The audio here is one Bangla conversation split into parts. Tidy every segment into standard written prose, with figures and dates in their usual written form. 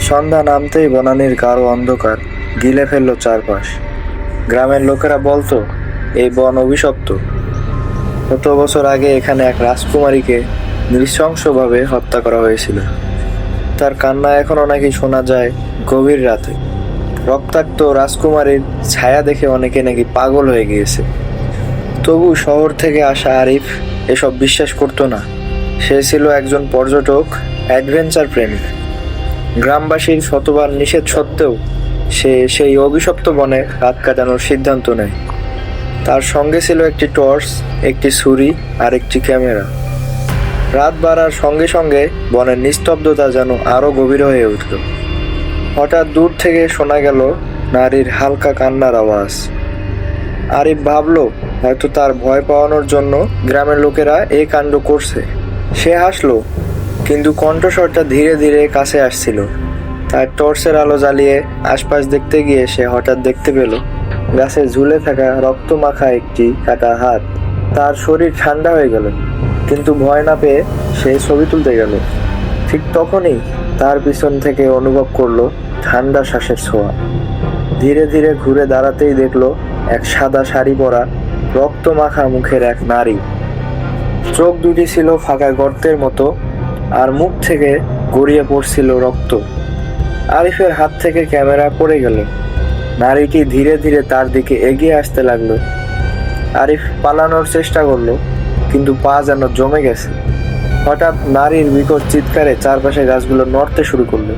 সন্ধ্যা নামতেই বনানীর গাঢ় অন্ধকার গিলে ফেলল চারপাশ। গ্রামের লোকেরা বলতো এই বন অভিশপ্ত। কত বছর আগে এখানে এক রাজকুমারীকে নৃশংসভাবে হত্যা করা হয়েছিল। তার কান্না এখনো নাকি শোনা যায় গভীর রাতে। রক্তাক্ত রাজকুমারীর ছায়া দেখে অনেকে নাকি পাগল হয়ে গিয়েছে। তবু শহর থেকে আসা আরিফ এসব বিশ্বাস করতো না। সে ছিল একজন পর্যটক, অ্যাডভেঞ্চার প্রেমী। গ্রামবাসীর শতবার নিষেধ সত্ত্বেও সে সেই অভিশপ্ত বনে রাত কাটানোর সিদ্ধান্ত নেয়। তার সঙ্গে ছিল একটি টর্চ, একটি ছুরি আর একটি ক্যামেরা। রাত বাড়ার সঙ্গে সঙ্গে বনের নিস্তব্ধতা যেন আরো গভীর হয়ে উঠল। হঠাৎ দূর থেকে শোনা গেল নারীর হালকা কান্নার আওয়াজ। আরিফ ভাবল হয়তো তার ভয় পাওয়ানোর জন্য গ্রামের লোকেরা এই কাণ্ড করছে। সে হাসলো, কিন্তু কণ্ঠস্বরটা ধীরে ধীরে কাছে আসছিল। তার টর্চের আলো জ্বালিয়ে আশপাশ দেখতে গিয়ে সে হঠাৎ দেখতে পেল গাছে ঝুলে থাকা রক্তমাখা একটি কাটা হাত। তার শরীর ঠান্ডা হয়ে গেল, কিন্তু ভয় না পেয়ে সে ছবি তুলতে গেল। ঠিক তখনই তার পিছন থেকে অনুভব করলো ঠান্ডা শ্বাসের ছোঁয়া। ধীরে ধীরে ঘুরে দাঁড়াতেই দেখলো এক সাদা শাড়ি পরা রক্তমাখা মুখের এক নারী। চোখ দুটি ছিল ফাঁকা গর্তের মতো, আর মুখ থেকে গড়িয়ে পড়ছিল রক্ত। আরিফের হাত থেকে ক্যামেরা পড়ে গেল। নারীটি ধীরে ধীরে তার দিকে এগিয়ে আসতে লাগলো। আরিফ পালানোর চেষ্টা করলো, কিন্তু পা যেন জমে গেছে। হঠাৎ নারীর বিকট চিৎকারে চারপাশে গাছগুলো নড়তে শুরু করলো।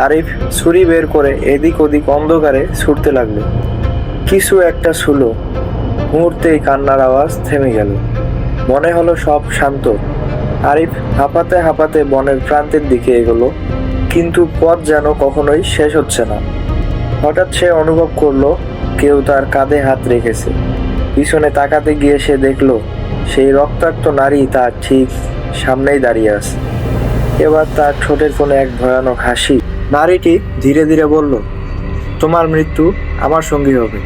আরিফ ছুরি বের করে এদিক ওদিক অন্ধকারে ছুটতে লাগলো। কিছু একটা ছুলো। মুহূর্তেই কান্নার আওয়াজ থেমে গেল। মনে হলো সব শান্ত। আরিফ হাঁপাতে হাঁপাতে বনের প্রান্তের দিকে এগোলো, কিন্তু পথ যেন কখনোই শেষ হচ্ছে না। হঠাৎ সে অনুভব করলো কেউ তার কাঁধে হাত রেখেছে। পিছনে তাকাতে গিয়ে সে দেখলো সেই রক্তাক্ত নারী তার ঠিক সামনেই দাঁড়িয়ে আছে। এবার তার ঠোঁটের কোণে এক ভয়ানক হাসি। নারীটি ধীরে ধীরে বলল, তোমার মৃত্যু আমার সঙ্গী হবে।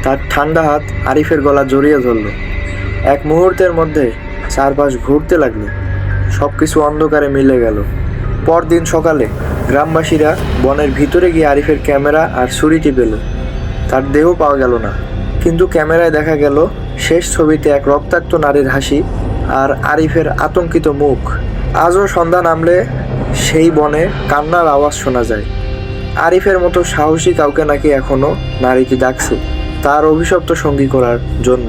তার ঠান্ডা হাত আরিফের গলা জড়িয়ে ধরল। এক মুহূর্তের মধ্যে চারপাশ ঘুরতে লাগলো। সবকিছু অন্ধকারে মিলে গেল। পরদিন সকালে গ্রামবাসীরা বনের ভিতরে গিয়ে আরিফের ক্যামেরা আর ছুরিটি পেল। তার দেহ পাওয়া গেল না, কিন্তু ক্যামেরায় দেখা গেল শেষ ছবিতে এক রক্তাক্ত নারীর হাসি আর আরিফের আতঙ্কিত মুখ। আজও সন্ধ্যা নামলে সেই বনে কান্নার আওয়াজ শোনা যায়। আরিফের মতো সাহসী কাউকে নাকি এখনো নারীটি ডাকছে তার অভিশপ্ত সঙ্গী করার জন্য।